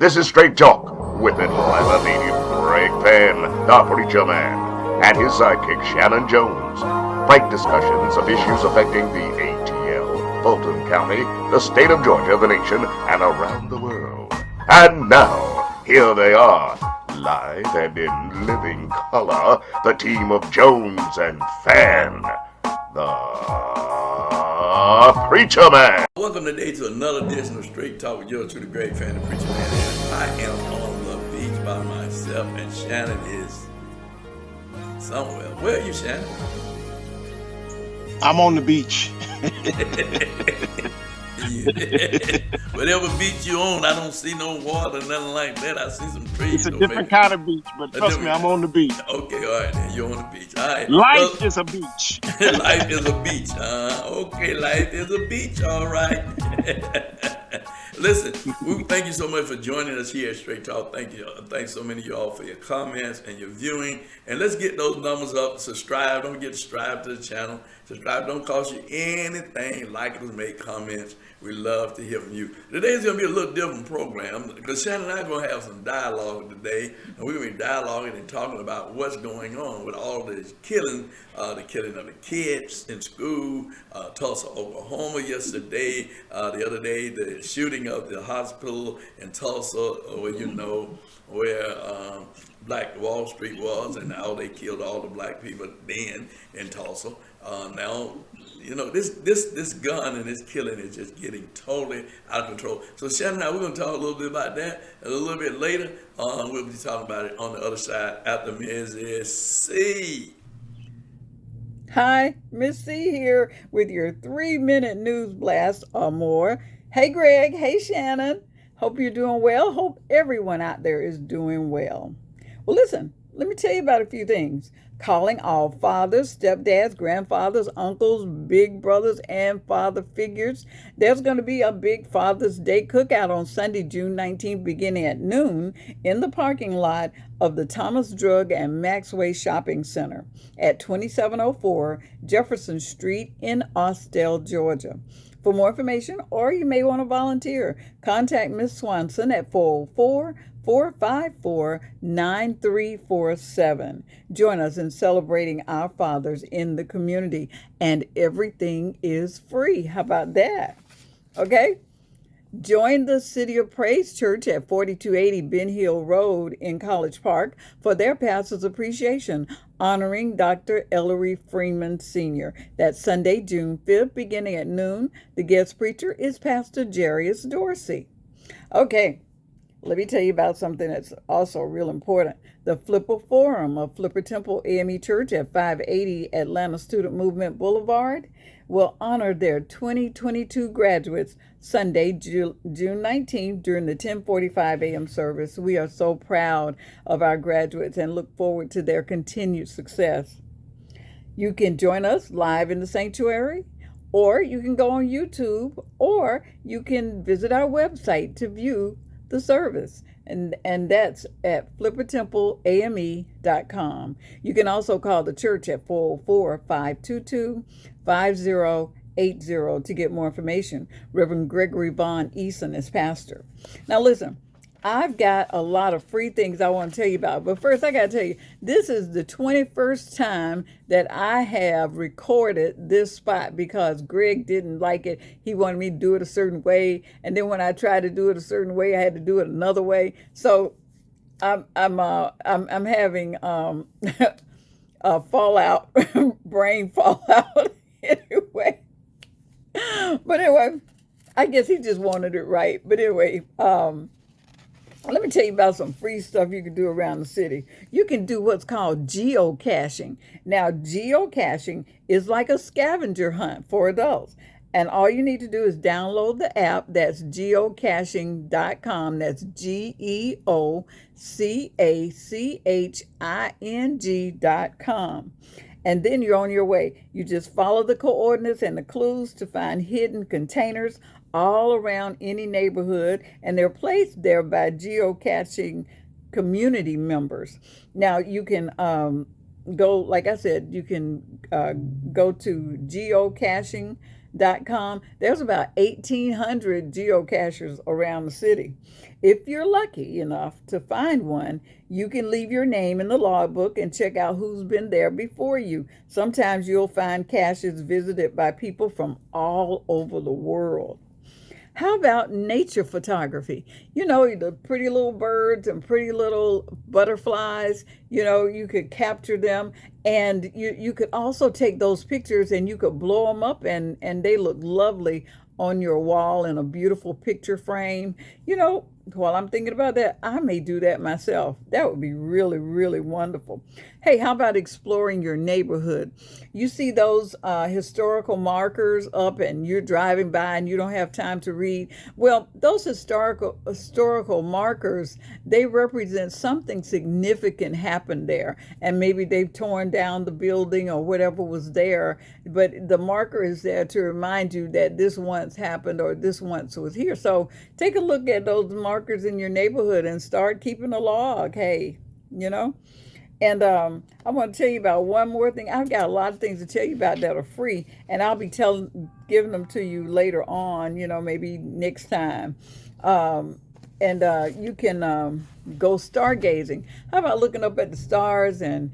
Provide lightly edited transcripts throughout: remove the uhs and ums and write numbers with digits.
This is Straight Talk with it live medium Greg Fann, the Preacher Man, and his sidekick Shanan Jones. Frank discussions of issues affecting the ATL, Fulton County, the state of Georgia, the nation, and around the world. And now, here they are, live and in living color, the team of Jones and Fann, the Preacher Man. Welcome today to another edition of Straight Talk with yours truly, Greg Fann, the Preacher Man. And I am on the beach by myself, and Shanan is somewhere. Where are you, Shanan? I'm on the beach. Whatever beach you on, I don't see no water, nothing like that. I see some trees. It's a different kind of beach, but trust me, I'm on the beach. Okay, all right, then you're on the beach. All right. Life is a beach. Life is a beach. Okay, life is a beach. All right. Listen, we thank you so much for joining us here at Straight Talk. Thank you. Thanks so many of y'all for your comments and your viewing. And let's get those numbers up. Subscribe. Don't forget to subscribe to the channel. Subscribe don't cost you anything. Like it, make comments. We love to hear from you. Today's going to be a little different program because Shannon and I are going to have some dialogue today. And we're going to be dialoguing and talking about what's going on with all this killing, the killing of the kids in school, Tulsa, Oklahoma yesterday, the other day, the shooting of the hospital in Tulsa, where Black Wall Street was, and how they killed all the black people then in Tulsa. Now, this gun and this killing is just getting totally out of control. So Shannon and I, we're going to talk a little bit about that, and a little bit later, we'll be talking about it on the other side after Mrs. C. Hi, Miss C here with your 3-minute news blast or more. Hey Greg, hey Shanan. Hope you're doing well. Hope everyone out there is doing well. Well, listen, let me tell you about a few things. Calling all fathers, stepdads, grandfathers, uncles, big brothers, and father figures. There's going to be a big Father's Day cookout on Sunday, June 19th, beginning at noon in the parking lot of the Thomas Drug and Maxway Shopping Center at 2704 Jefferson Street in Austell, Georgia. For more information, or you may want to volunteer, contact Ms. Swanson at 404-454-9347. Join us in celebrating our fathers in the community, and everything is free. How about that? Okay? Join the City of Praise Church at 4280 Ben Hill Road in College Park for their Pastor's Appreciation, honoring Dr. Ellery Freeman Sr. That's Sunday, June 5th, beginning at noon. The guest preacher is Pastor Jarius Dorsey. Okay, let me tell you about something that's also real important. The Flipper Forum of Flipper Temple AME Church at 580 Atlanta Student Movement Boulevard will honor their 2022 graduates Sunday, June 19th during the 10:45 a.m. service. We are so proud of our graduates and look forward to their continued success. You can join us live in the sanctuary, or you can go on YouTube, or you can visit our website to view the service, and that's at flippertempleame.com. You can also call the church at 404-522-5080 to get more information. Reverend Gregory Vaughn Eason is pastor. Now listen, I've got a lot of free things I want to tell you about, but first I got to tell you, this is the 21st time that I have recorded this spot because Greg didn't like it. He wanted me to do it a certain way, and then when I tried to do it a certain way, I had to do it another way. So I'm having a fallout, brain fallout anyway. But anyway, I guess he just wanted it right. But anyway, let me tell you about some free stuff you can do around the city. You can do what's called geocaching. Now, geocaching is like a scavenger hunt for adults. And all you need to do is download the app. That's geocaching.com. That's geocaching.com. And then you're on your way. You just follow the coordinates and the clues to find hidden containers all around any neighborhood, and they're placed there by geocaching community members. Now you can go, like I said, you can go to geocaching There's about 1,800 geocachers around the city. If you're lucky enough to find one, you can leave your name in the logbook and check out who's been there before you. Sometimes you'll find caches visited by people from all over the world. How about nature photography? You know, the pretty little birds and pretty little butterflies, you could capture them, and you could also take those pictures and you could blow them up, and they look lovely on your wall in a beautiful picture frame. While I'm thinking about that, I may do that myself. That would be really, really wonderful. Hey, how about exploring your neighborhood? You see those historical markers up, and you're driving by and you don't have time to read. Well, those historical markers, they represent something significant happened there, and maybe they've torn down the building or whatever was there, but the marker is there to remind you that this once happened or this once was here. So take a look at those markers in your neighborhood and start keeping a log. Hey, And I want to tell you about one more thing. I've got a lot of things to tell you about that are free, and I'll be giving them to you later on, maybe next time. And you can go stargazing. How about looking up at the stars and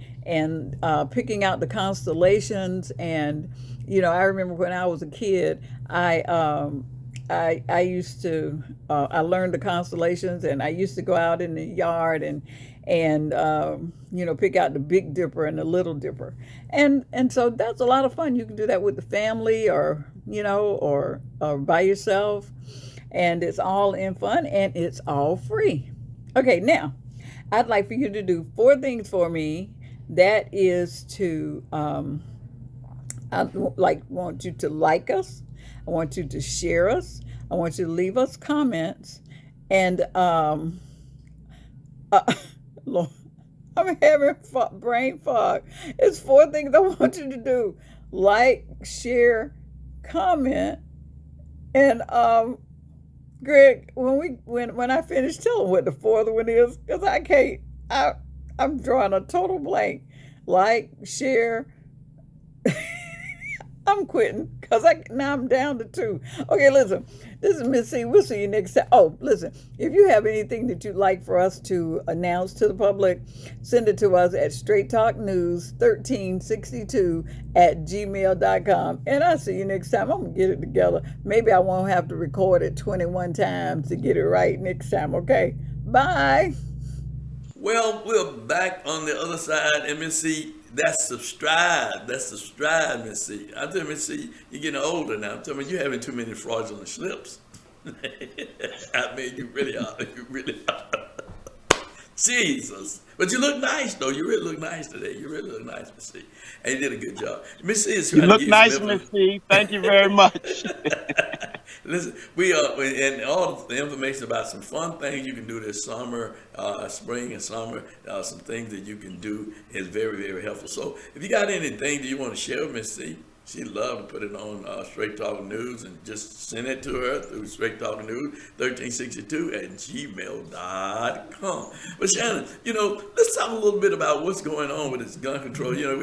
picking out the constellations? And I remember when I was a kid, I used to I learned the constellations, and I used to go out in the yard and pick out the Big Dipper and the Little Dipper, and so that's a lot of fun. You can do that with the family, or or by yourself, and it's all in fun, and it's all free. Okay, now I'd like for you to do 4 things for me. That is to I want you to like us. I want you to share us. I want you to leave us comments. And Lord, I'm having brain fog. It's 4 things I want you to do: like, share, comment, and Greg, when I finish, tell them what the 4th one is, because I can't. I'm drawing a total blank. Like, share. I'm quitting because now I'm down to 2. Okay, listen. This is Miss C. We'll see you next time. Oh, listen. If you have anything that you'd like for us to announce to the public, send it to us at straighttalknews1362@gmail.com. And I'll see you next time. I'm going to get it together. Maybe I won't have to record it 21 times to get it right next time. Okay. Bye. Well, we're back on the other side, and Miss C, that's subscribe. That's subscribe, Miss C. I tell Miss C, you're getting older now. Tell me you're having too many fraudulent slips. I mean, you really are. You really are. Jesus. But you look nice, though. You really look nice today. You really look nice, Miss C. And you did a good job. Miss C is You trying to look give you nice, some Miss C. Thank you very much. Listen, we are, and all the information about some fun things you can do this summer, spring and summer, some things that you can do is very, very helpful. So if you got anything that you want to share with Miss C, she'd love to put it on Straight Talk News, and just send it to her through Straight Talk News 1362@gmail.com. But Shannon, let's talk a little bit about what's going on with this gun control. Why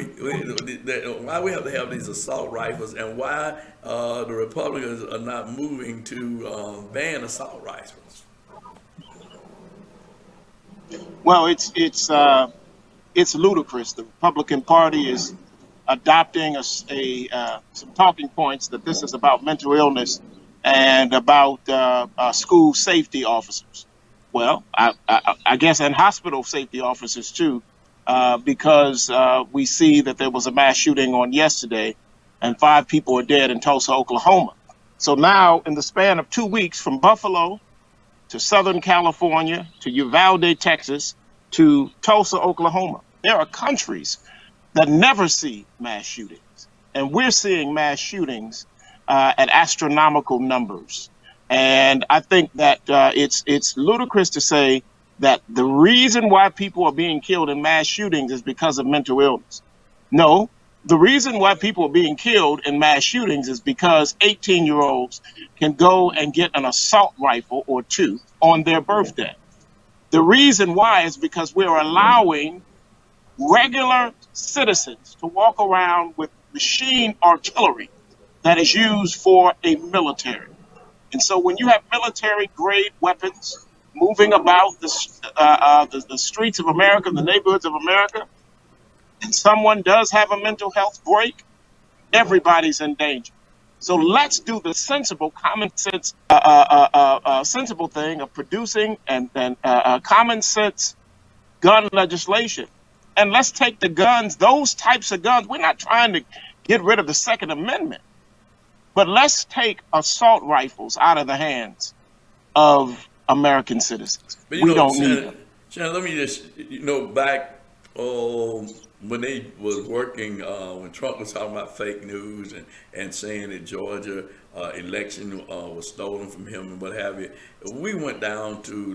we have to have these assault rifles, and why the Republicans are not moving to ban assault rifles. Well, it's ludicrous. The Republican Party is adopting some talking points that this is about mental illness and about school safety officers. Well, I guess, and hospital safety officers too, because we see that there was a mass shooting on yesterday, and 5 people are dead in Tulsa, Oklahoma. So now, in the span of 2 weeks, from Buffalo to Southern California to Uvalde, Texas, to Tulsa, Oklahoma, there are countries that never see mass shootings. And we're seeing mass shootings at astronomical numbers. And I think that it's ludicrous to say that the reason why people are being killed in mass shootings is because of mental illness. No, the reason why people are being killed in mass shootings is because 18-year-olds can go and get an assault rifle or 2 on their birthday. The reason why is because we're allowing regular citizens to walk around with machine artillery that is used for a military. And so when you have military grade weapons moving about the streets of America, the neighborhoods of America, and someone does have a mental health break, everybody's in danger. So let's do the sensible, common sense, sensible thing of producing and common sense gun legislation. And let's take the guns, those types of guns. We're not trying to get rid of the Second Amendment, but let's take assault rifles out of the hands of American citizens. But We don't need them. Shannon, let me just, back when they was working, when Trump was talking about fake news and saying that Georgia election was stolen from him and what have you, we went down to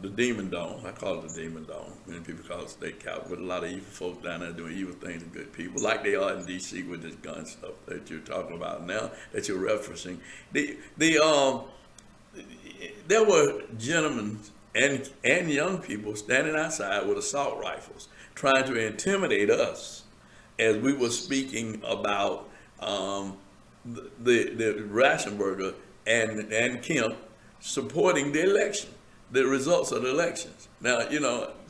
the Demon Dome. I call it the Demon Dome. Many people call it State Capitol, but a lot of evil folks down there doing evil things to good people, like they are in D.C. with this gun stuff that you're talking about now, that you're referencing. There were gentlemen and young people standing outside with assault rifles trying to intimidate us as we were speaking about the Rationberger and Kemp supporting the election, the results of the elections. Now,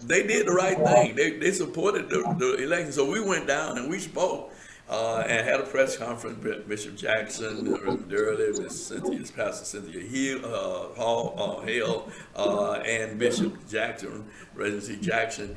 they did the right thing. They supported the election. So we went down and we spoke and had a press conference. Bishop Jackson, Reverend Durley, Pastor Cynthia Hale, and Bishop Jackson, Regency Jackson.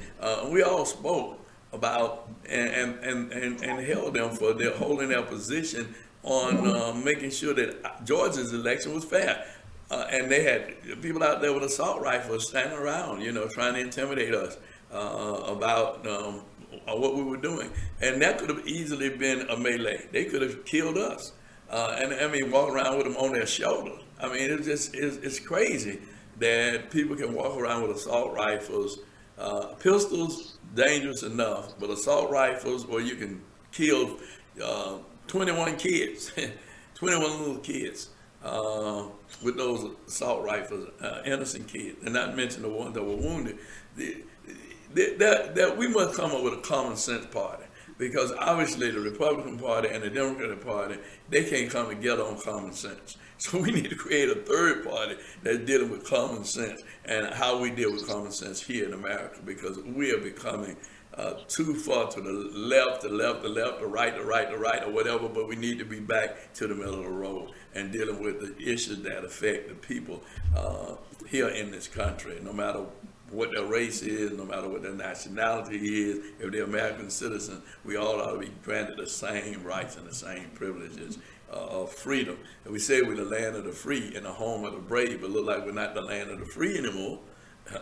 We all spoke about and held them for their holding their position on making sure that Georgia's election was fair. And they had people out there with assault rifles standing around, trying to intimidate us about what we were doing. And that could have easily been a melee. They could have killed us. And walk around with them on their shoulders. It's crazy that people can walk around with assault rifles, pistols, dangerous enough, but assault rifles where you can kill 21 kids, 21 little kids with those assault rifles, innocent kids, and not mention the ones that were wounded. That we must come up with a common sense party, because obviously the Republican Party and the Democratic Party, they can't come together on common sense. So we need to create a third party that's dealing with common sense and how we deal with common sense here in America, because we are becoming too far to the left, the right, or whatever, but we need to be back to the middle of the road and dealing with the issues that affect the people here in this country, no matter what their race is, no matter what their nationality is. If they're American citizens, we all ought to be granted the same rights and the same privileges of freedom. And we say we're the land of the free and the home of the brave, but look like we're not the land of the free anymore,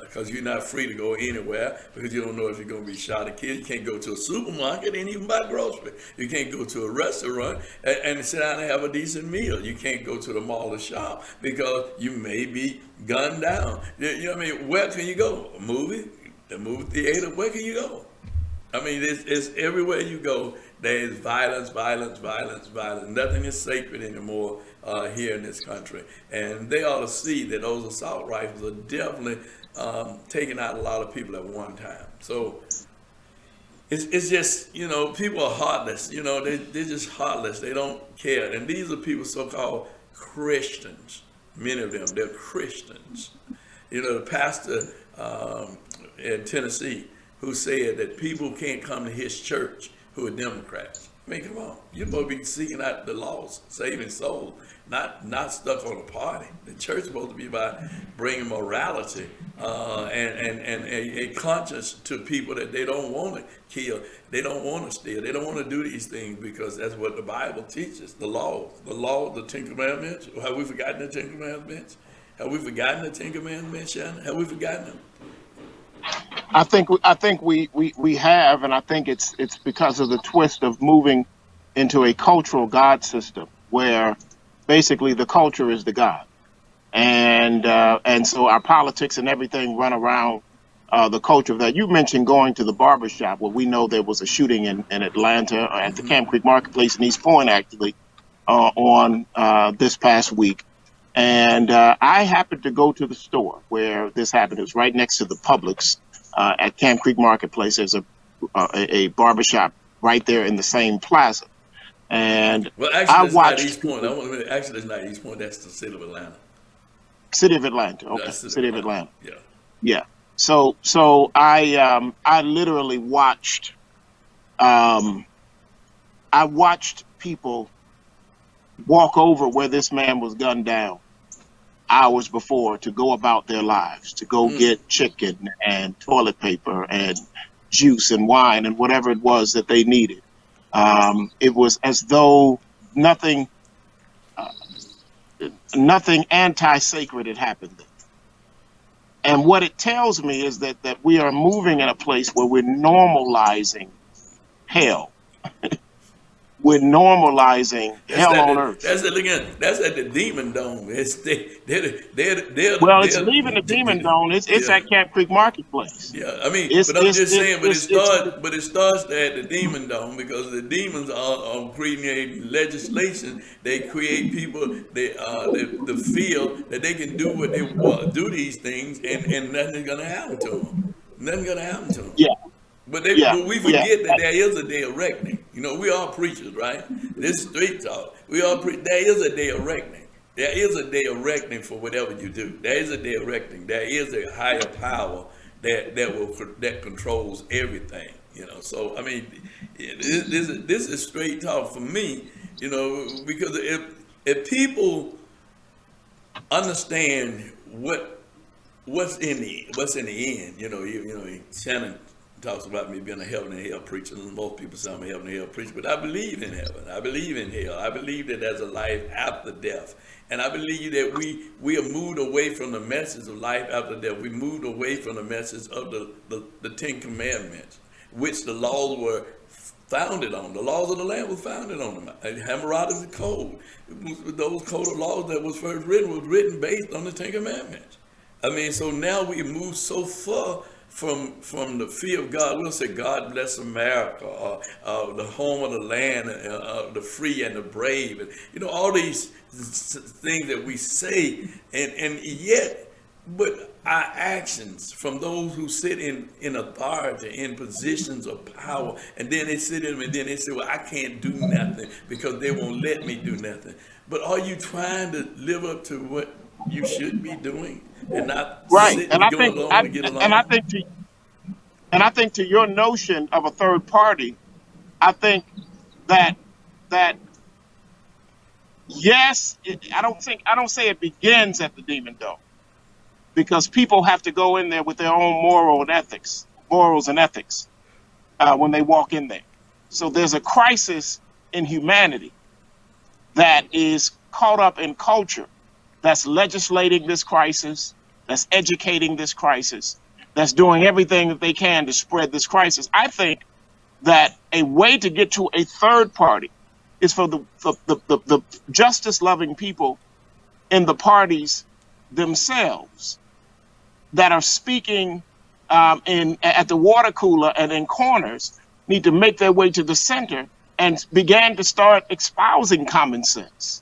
because you're not free to go anywhere, because you don't know if you're going to be shot or killed. You can't go to a supermarket and even buy groceries. You can't go to a restaurant and sit down and have a decent meal. You can't go to the mall to shop because you may be gunned down. Where can you go? A movie? The movie theater? Where can you go? It's everywhere you go, there is violence. Nothing is sacred anymore here in this country. And they ought to see that those assault rifles are definitely taking out a lot of people at one time. So it's just, people are heartless. They're just heartless. They don't care. And these are people so-called Christians. Many of them, they're Christians. The pastor in Tennessee who said that people can't come to his church who are Democrats. Come on. You're supposed to be seeking out the lost, saving souls, not stuck on a party. The church is supposed to be about bringing morality and a conscience to people that they don't want to kill, they don't want to steal, they don't want to do these things, because that's what the Bible teaches. The law, the Ten Commandments. Have we forgotten the Ten Commandments? Have we forgotten the Ten Commandments, Shannon? Have we forgotten them? I think we have, and I think it's because of the twist of moving into a cultural God system where basically the culture is the God, and so our politics and everything run around the culture of that. You mentioned going to the barber shop. Well, we know there was a shooting in Atlanta at the Camp Creek Marketplace in East Point, actually, on this past week. And I happened to go to the store where this happened. It was right next to the Publix at Camp Creek Marketplace. There's a barbershop right there in the same plaza. And Well, I actually, it's not watched East Point. people. Actually, it's not East Point. That's the city of Atlanta. City of Atlanta. Okay, That's the city of City of Atlanta. Atlanta. Yeah. Yeah. So I literally watched um I watched people walk over where this man was gunned down hours before to go about their lives, to go Mm. get chicken and toilet paper and juice and wine and whatever it was that they needed. It was as though nothing, uh, nothing anti-sacred had happened there. And what it tells me is that we are moving in a place where we're normalizing hell. We're normalizing That's hell at on the earth. that's at again. That's at the Demon Dome. It's Well, it's leaving the demon they're zone. It's yeah. at Camp Creek Marketplace. Yeah, I mean, It's but I'm it's just it's saying, it's but it starts at the demon dome because the demons are creating legislation. They create people, they feel that they can do what they do these things, and nothing's gonna happen to them. Nothing's gonna happen to them. yeah, yeah, But we yeah. forget that there is a day of reckoning. You know, we are preachers, right? This is street talk. There is a day of reckoning. There is a day of reckoning for whatever you do. There is a day of reckoning. There is a higher power that controls everything. You know, so I mean, this is straight talk for me. You know, because if people understand what's in the end. Shannon talks about me being a heaven and hell preacher. And most people say I'm a heaven and hell preacher, but I believe in heaven. I believe in hell. I believe that there's a life after death, and I believe that we have moved away from the message of life after death. We moved away from the message of the Ten Commandments, which the laws were founded on. The laws of the land was founded on them. Hammurabi's code, those code of laws that was first written was written based on the Ten Commandments. I mean, so now we move so far from the fear of God. We'll say, God bless America, the home of the land, the free and the brave, and all these things that we say, and yet, but our actions from those who sit in authority, in positions of power, and then they sit in them and then they say, well, I can't do nothing because they won't let me do nothing. But are you trying to live up to what you should be doing and not Right. sitting And to I go think along I to get and I along? think to and I think to your notion of a third party, I think that that yes, I don't say it begins at the demon dome because people have to go in there with their own morals and ethics when they walk in there. So there's a crisis in humanity that is caught up in culture that's legislating this crisis, that's educating this crisis, that's doing everything that they can to spread this crisis. I think that a way to get to a third party is for the justice loving people in the parties themselves that are speaking in at the water cooler and in corners need to make their way to the center and began to start espousing common sense,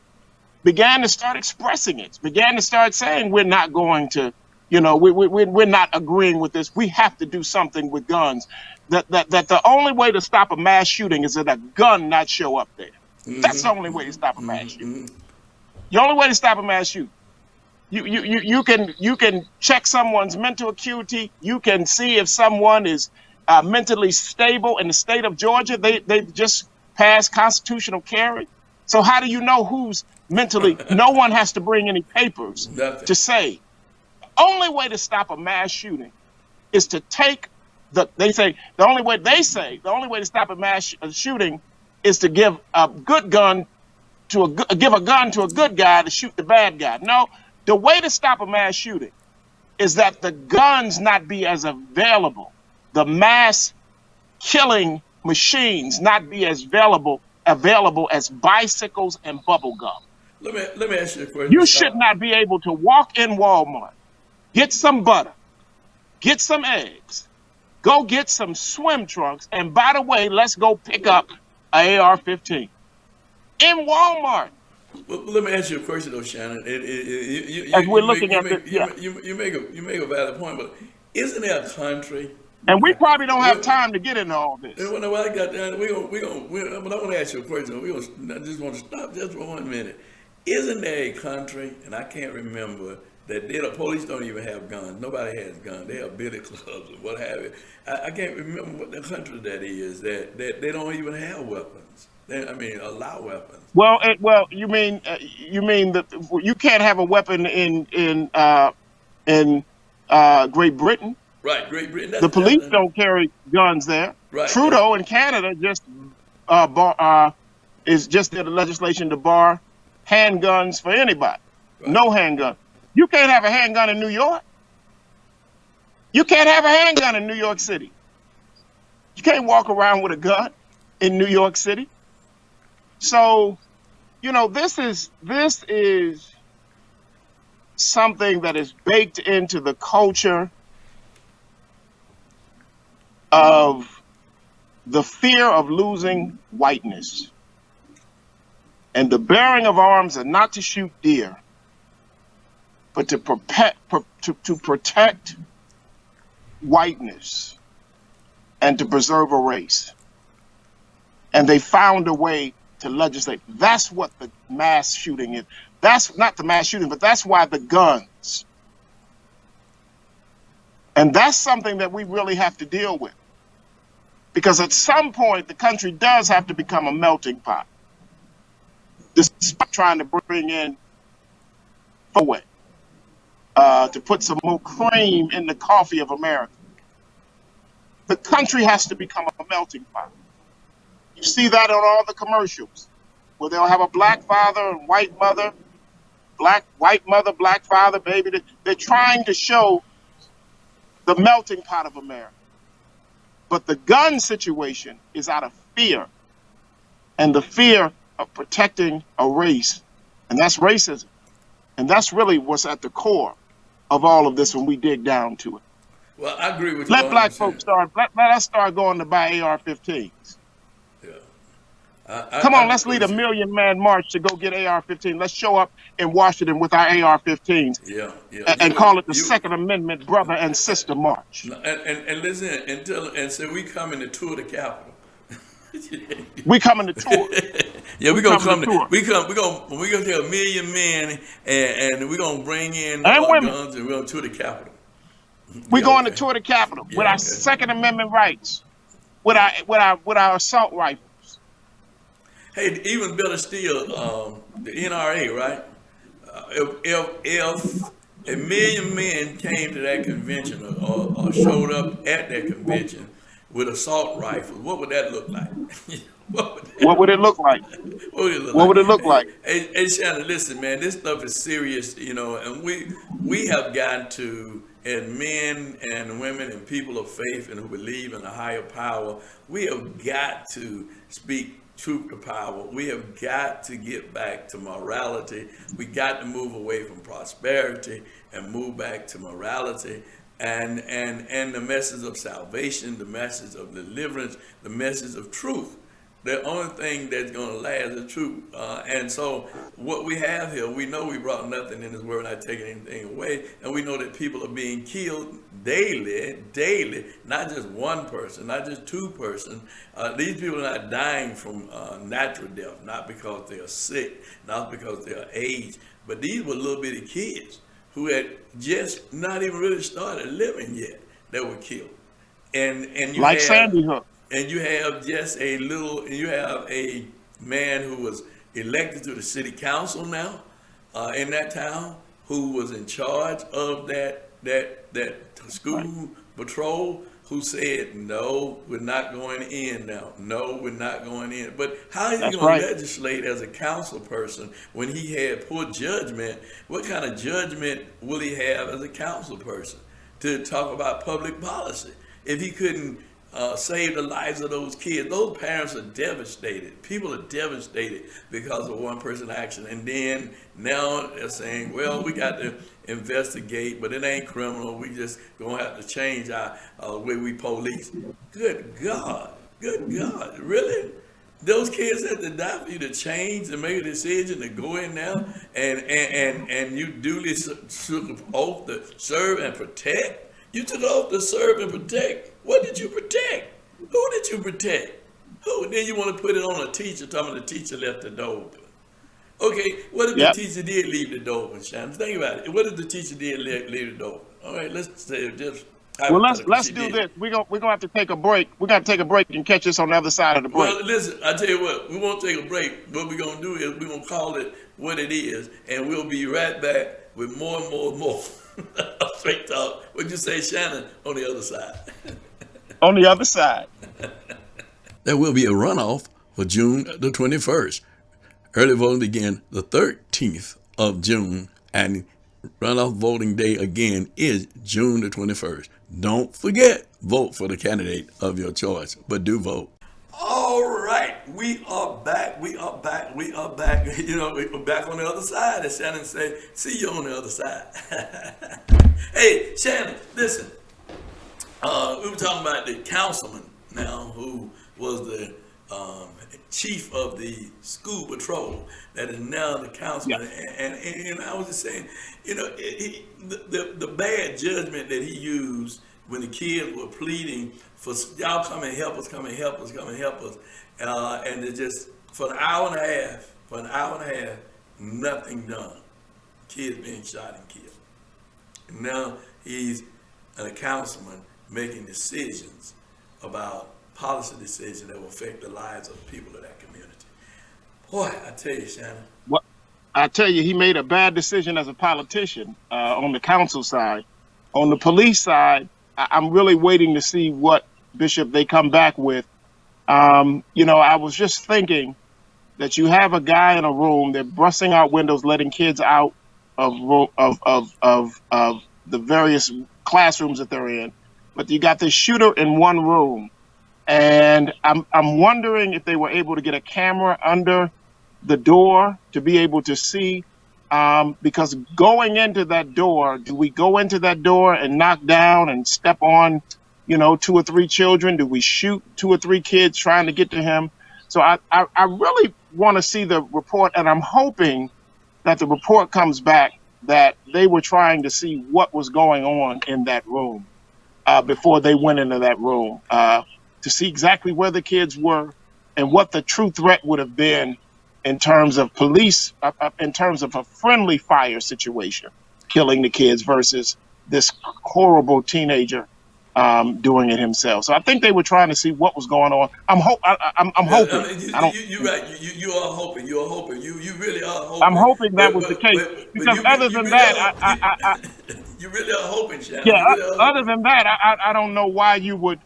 began to start expressing it, began to start saying, we're not going to, we're not agreeing with this. We have to do something with guns. That the only way to stop a mass shooting is that a gun not show up there. That's the only way to stop a mass shooting. The only way to stop a mass shooting. You can check someone's mental acuity. You can see if someone is mentally stable. In the state of Georgia, they just passed constitutional carry. So how do you know who's mentally? No one has to bring any papers Nothing. to say. Only way to stop a mass shooting is to take the. The only way to stop a mass shooting is to give a good gun give a gun to a good guy to shoot the bad guy. No, the way to stop a mass shooting is that the guns not be as available, the mass killing machines not be as available as bicycles and bubble gum. Let me ask you a question to You should start. not be able to walk in Walmart, get some butter, get some eggs, go get some swim trunks, and by the way, let's go pick up a AR-15 in Walmart. Well, let me ask you a question, though, Shannon. As we're looking at this, yeah. You make a valid point, but isn't there a country And we Okay. probably don't have Well, time to get into all this. when I got down, but I want to ask you a question. I just want to stop just for 1 minute. Isn't there a country, and I can't remember, that the police don't even have guns? Nobody has guns. They have billy clubs or what have you. I can't remember what the country that is, that they don't even have weapons. Allow weapons. Well, you mean that you can't have a weapon in Great Britain. Right, Great Britain. The police don't carry guns there. Right. Trudeau in Canada just is just did a legislation to bar handguns for anybody. Right. No handgun. You can't have a handgun in New York. You can't have a handgun in New York City. You can't walk around with a gun in New York City. So, this is something that is baked into the culture of the fear of losing whiteness. And the bearing of arms are not to shoot deer, but to protect whiteness and to preserve a race. And they found a way to legislate. That's what the mass shooting is. That's not the mass shooting, but that's why the guns. And that's something that we really have to deal with. Because at some point, the country does have to become a melting pot. Despite trying to bring in away, to put some more cream in the coffee of America. The country has to become a melting pot. You see that on all the commercials, where they'll have a black father and white mother, white mother, black father, baby. They're trying to show the melting pot of America. But the gun situation is out of fear, and the fear of protecting a race, and that's racism. And that's really what's at the core of all of this when we dig down to it. Well, I agree with you. Let black folks let us start going to buy AR-15s. Yeah. Come on, let's lead a million-man march to go get AR-15. Let's show up in Washington with our AR-15s. Yeah. And call it the Second Amendment Brother and Sister March. And listen, and say we coming to tour the Capitol. We coming to tour. Yeah, we're gonna come to tour. We're gonna take 1 million men and we're gonna bring in and women. guns and we're gonna tour the Capitol. We're going to tour the Capitol with our Second Amendment rights, with our assault rifles. Hey, even better still, the NRA, right? If 1 million men came to that convention or showed up at that convention with assault rifles, what would that look like? What would it look like? What would it look like? Hey, Shannon, listen, man, this stuff is serious, and we have got to, as men and women and people of faith and who believe in a higher power, we have got to speak truth to power. We have got to get back to morality. We got to move away from prosperity and move back to morality and the message of salvation, the message of deliverance, the message of truth. The only thing that's going to last is truth. And so what we have here, we know we brought nothing in this world, not taking anything away. And we know that people are being killed daily, not just one person, not just two persons. These people are not dying from natural death, not because they are sick, not because they are aged, but these were little bitty kids who had just not even really started living yet that were killed. And you like have, Sandy Hook. And you have you have a man who was elected to the city council now in that town, who was in charge of that school patrol, who said, no, we're not going in now. No, we're not going in. But how are you going to legislate as a council person when he had poor judgment? What kind of judgment will he have as a council person to talk about public policy if he couldn't save the lives of those kids? Those parents are devastated. People are devastated because of one person's action. And then now they're saying, well, we got to investigate, but it ain't criminal. We just gonna have to change our way we police. Good God, really? Those kids have to die for you to change and make a decision to go in now and you duly took an oath to serve and protect You took off to serve and protect. What did you protect? Who did you protect? Who? Then you want to put it on a teacher, talking about the teacher left the door open. Okay, what if the Yep. teacher did leave the door open, Shannon? Think about it. What if the teacher did leave the door open? All right, let's say just Well, hypothetically let's she do did. this. We're gonna have to take a break. We got to take a break and catch this on the other side of the break. Well, listen, I tell you what, we won't take a break. What we're going to do is we're going to call it what it is, and we'll be right back with more and more and more. Straight talk. What'd you say, Shannon, on the other side? On the other side. There will be a runoff for June the 21st. Early voting began the 13th of June, and runoff voting day again is June the 21st. Don't forget, vote for the candidate of your choice, but do vote. All right, we are back. We are back. We are back. You know, we're back on the other side, as Shannon said. See you on the other side. Hey, Shannon, listen. We were talking about the councilman now, who was the chief of the school patrol, that is now the councilman. Yeah. And I was just saying, you know, the bad judgment that he used when the kids were pleading for y'all come and help us, come and help us, come and help us, and it just for an hour and a half, nothing done. Kids being shot and killed. And now he's a councilman making decisions about policy decisions that will affect the lives of the people of that community. Boy, I tell you, Shannon. What I tell you, he made a bad decision as a politician on the council side. On the police side, I'm really waiting to see what Bishop they come back with. You know, I was just thinking that you have a guy in a room, they're busting out windows, letting kids out of the various classrooms that they're in, but you got this shooter in one room, and I'm wondering if they were able to get a camera under the door to be able to see, because going into that door, do we go into that door and knock down and step on, you know, 2 or 3 children? Do we shoot 2 or 3 kids trying to get to him? So I really want to see the report, and I'm hoping that the report comes back that they were trying to see what was going on in that room before they went into that room, to see exactly where the kids were and what the true threat would have been in terms of police, in terms of a friendly fire situation, killing the kids versus this horrible teenager doing it himself. So I think they were trying to see what was going on. I'm hoping. You're right. You are hoping. You are hoping. You really are hoping. I'm hoping that was the case. Because other than that, you really are hoping, Shannon. yeah. You really are Other than that, I don't know why you would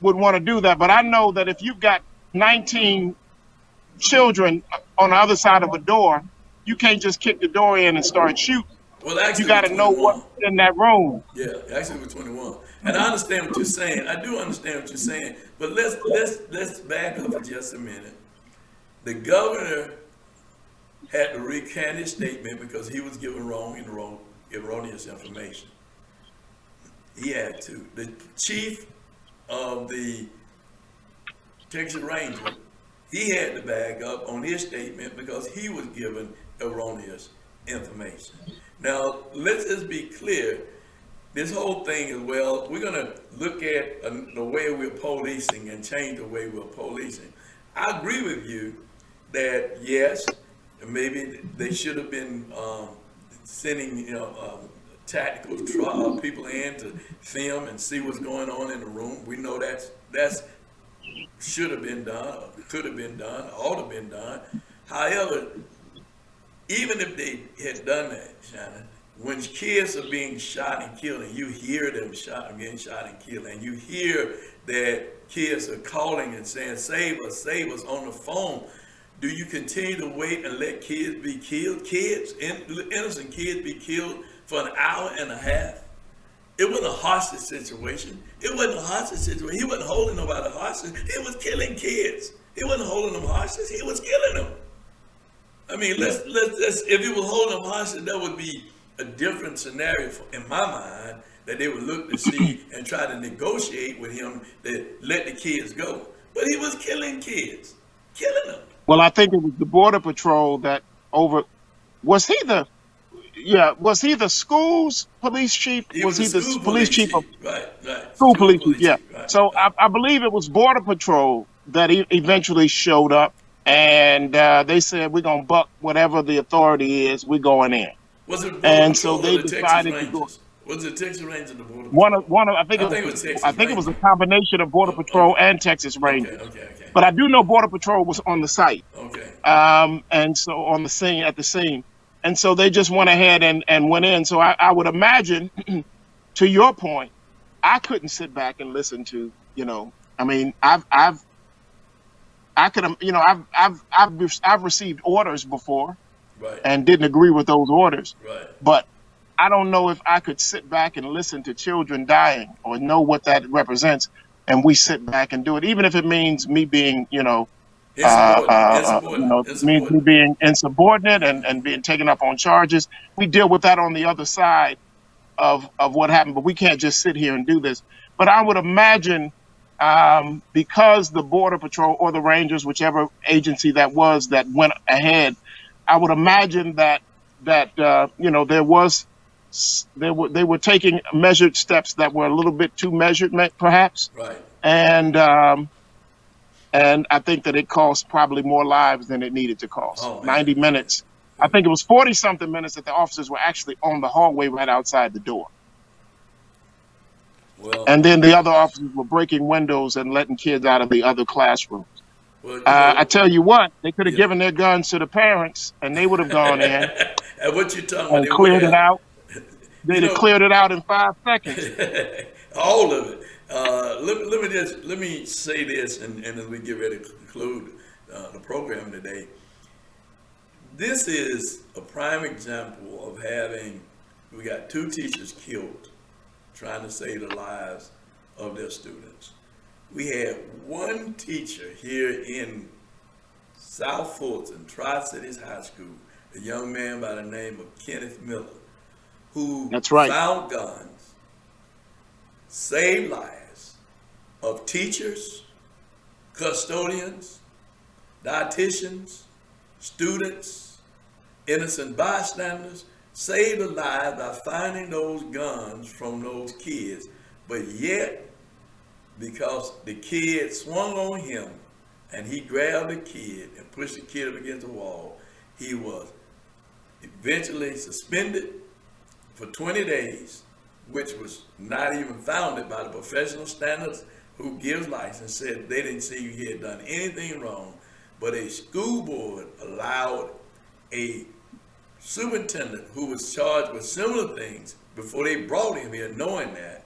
want to do that. But I know that if you've got 19 children on the other side of a door, you can't just kick the door in and start shooting. Well, actually, You got to know what's in that room. Yeah, actually, we're 21, and I understand what you're saying. I do understand what you're saying. But let's back up for just a minute. The governor had to recant his statement because he was given erroneous information. He had to. The chief of the Texas Ranger, he had to back up on his statement because he was given erroneous information. Now, let's just be clear. This whole thing is, well, we're going to look at the way we're policing and change the way we're policing. I agree with you that, yes, maybe they should have been sending, tactical people in to film and see what's going on in the room. We know that's should have been done, or could have been done, ought to have been done. However, even if they had done that, Shannon, when kids are being shot and killed, and you hear them getting shot and killed, and you hear that kids are calling and saying, save us on the phone, do you continue to wait and let kids be killed? Innocent kids be killed for an hour and a half? It wasn't a hostage situation. He wasn't holding nobody hostage. He was killing kids. He wasn't holding them hostage. He was killing them. I mean, let's if he was holding them hostage, that would be a different scenario in my mind, that they would look to see and try to negotiate with him to let the kids go. But he was killing kids, killing them. Well, I think it was the Border Patrol that was he the Was he the school's police chief? He was Was the he the school police police chief of chief. Right, right. school School police chief? police Yeah. chief. Right, So right. I believe it was Border Patrol that eventually showed up, and they said, we're gonna buck whatever the authority is. We're going in, Was it Border and so Patrol or they the Texas decided to go. Rangers? Was it Texas Rangers or the Border Patrol? I think it was I Texas think it was a Rangers. combination of Border Oh, okay, Patrol and Texas okay, Rangers. okay, okay, But I do know Border Patrol was on the site, okay. and so on the scene at the scene, and so they just went ahead and went in. So I would imagine, to your point, I couldn't sit back and listen to, I mean, I could have, I've received orders before Right, and didn't agree with those orders, right. but I don't know if I could sit back and listen to children dying or know what that represents, and we sit back and do it, even if it means me being, Insubordinate, insubordinate, means me insubordinate. being insubordinate and being taken up on charges. We deal with that on the other side of what happened, but we can't just sit here and do this. But I would imagine, because the Border Patrol or the Rangers, whichever agency that was that went ahead, I would imagine that they were taking measured steps that were a little bit too measured, perhaps, Right. and I think that it cost probably more lives than it needed to cost. Oh, man. 90 minutes. I think it was 40 something minutes that the officers were actually on the hallway right outside the door. Well, And then the other officers were breaking windows and letting kids out of the other classrooms. well, I tell you what, they could have Yeah. given their guns to the parents and they would have gone in and what you talking about? and They would cleared it have, out. you They'd have know, cleared it out in 5 seconds. all of it. Let me say this, and as we get ready to conclude the program today, this is a prime example of we got 2 teachers killed trying to save the lives of their students. We had 1 teacher here in South Fulton, Tri-Cities High School, a young man by the name of Kenneth Miller, who That's right. found guns, saved lives of teachers, custodians, dietitians, students, innocent bystanders, saved the lives by finding those guns from those kids. But yet, because the kid swung on him and he grabbed the kid and pushed the kid up against the wall, he was eventually suspended for 20 days, which was not even founded by the professional standards who gives license, said they didn't see he had done anything wrong. But a school board allowed a superintendent who was charged with similar things before they brought him here, knowing that,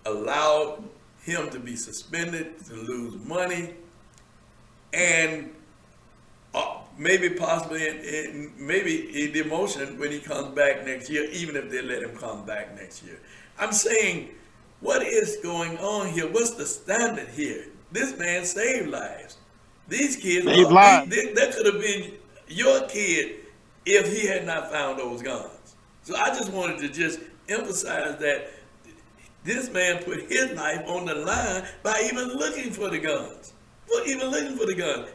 allowed him to be suspended, to lose money, and maybe possibly maybe a demotion when he comes back next year, even if they let him come back next year. I'm saying, what is going on here? What's the standard here? This man saved lives. These kids, that could have been your kid if he had not found those guns. So I just wanted to just emphasize that this man put his life on the line by even looking for the guns.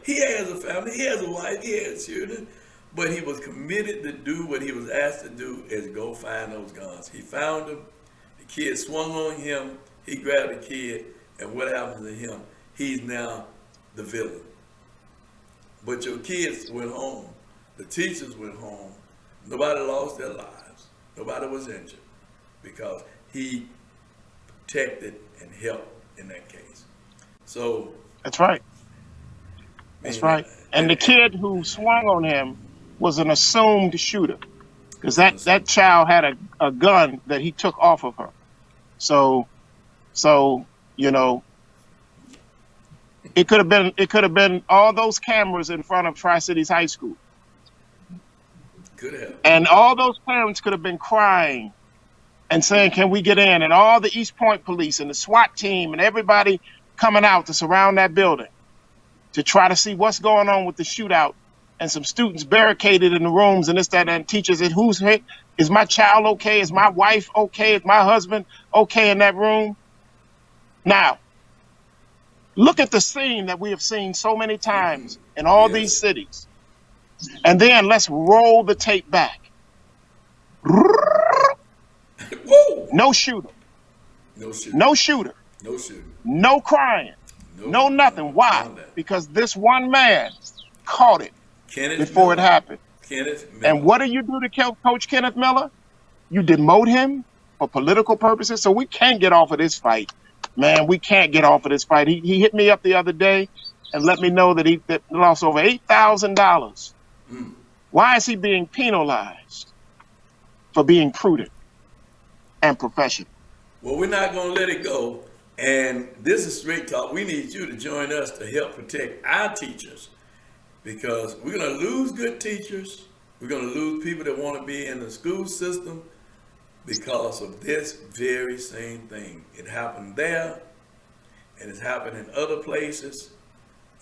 He has a family, he has a wife, he has children, but he was committed to do what he was asked to do, is go find those guns. He found them, the kid swung on him, he grabbed the kid, and what happened to him? He's now the villain. But your kids went home, the teachers went home, nobody lost their lives, nobody was injured, because he protected and helped in that case. So That's right. That's right. And the kid who swung on him was an assumed shooter, because that child had a gun that he took off of her. So it could have been all those cameras in front of Tri-Cities High School. Could have. And all those parents could have been crying and saying, can we get in? And all the East Point police and the SWAT team and everybody coming out to surround that building to try to see what's going on with the shootout, and some students barricaded in the rooms and this, that, and teachers said, who's hit? Is my child okay? Is my wife okay? Is my husband okay in that room? Now, look at the scene that we have seen so many times in all these cities. And then let's roll the tape back. Whoa! No shooter. No shooting. No shooter. No shooting. No crying. No nothing. Why? None of that. Because this one man caught it Kenneth before it Miller. happened. Kenneth Miller. And what do you do to Coach Kenneth Miller? You demote him for political purposes. So we can't get off of this fight. Man, we can't get off of this fight. He hit me up the other day and let me know that he lost over $8,000. Why is he being penalized? For being prudent and professional. Well, we're not going to let it go. And this is Straight Talk. We need you to join us to help protect our teachers, because we're going to lose good teachers. We're going to lose people that want to be in the school system because of this very same thing. It happened there, and it's happened in other places,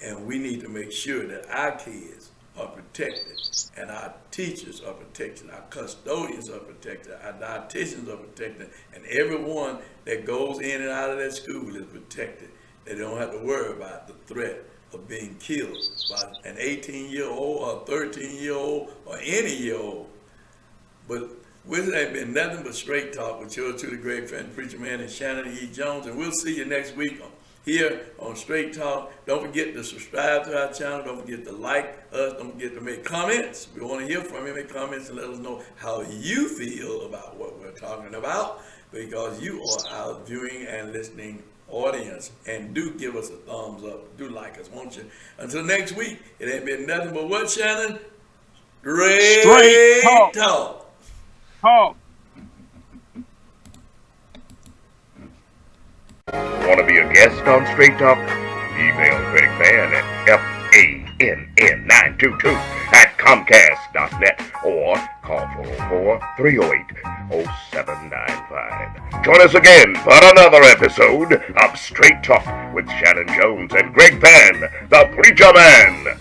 and we need to make sure that our kids are protected, and our teachers are protected, our custodians are protected, our dietitians are protected, and everyone that goes in and out of that school is protected. They don't have to worry about the threat of being killed by an 18-year-old or a 13-year-old or any year-old. But this ain't been nothing but Straight Talk with yours truly, Greg Fann, Preacher Man, and Shanan E. Jones, and we'll see you next week here on Straight Talk. Don't forget to subscribe to our channel. Don't forget to like us. Don't forget to make comments. We want to hear from you. Make comments and let us know how you feel about what we're talking about, because you are our viewing and listening audience. And do give us a thumbs up. Do like us, won't you? Until next week, it ain't been nothing but what, Shanan? Straight Talk. Talk. Want to be a guest on Straight Talk? Email Greg Fann at fann922@comcast.net or call 404-308-0795. Join us again for another episode of Straight Talk with Shanan Jones and Greg Fann, the Preacher Man.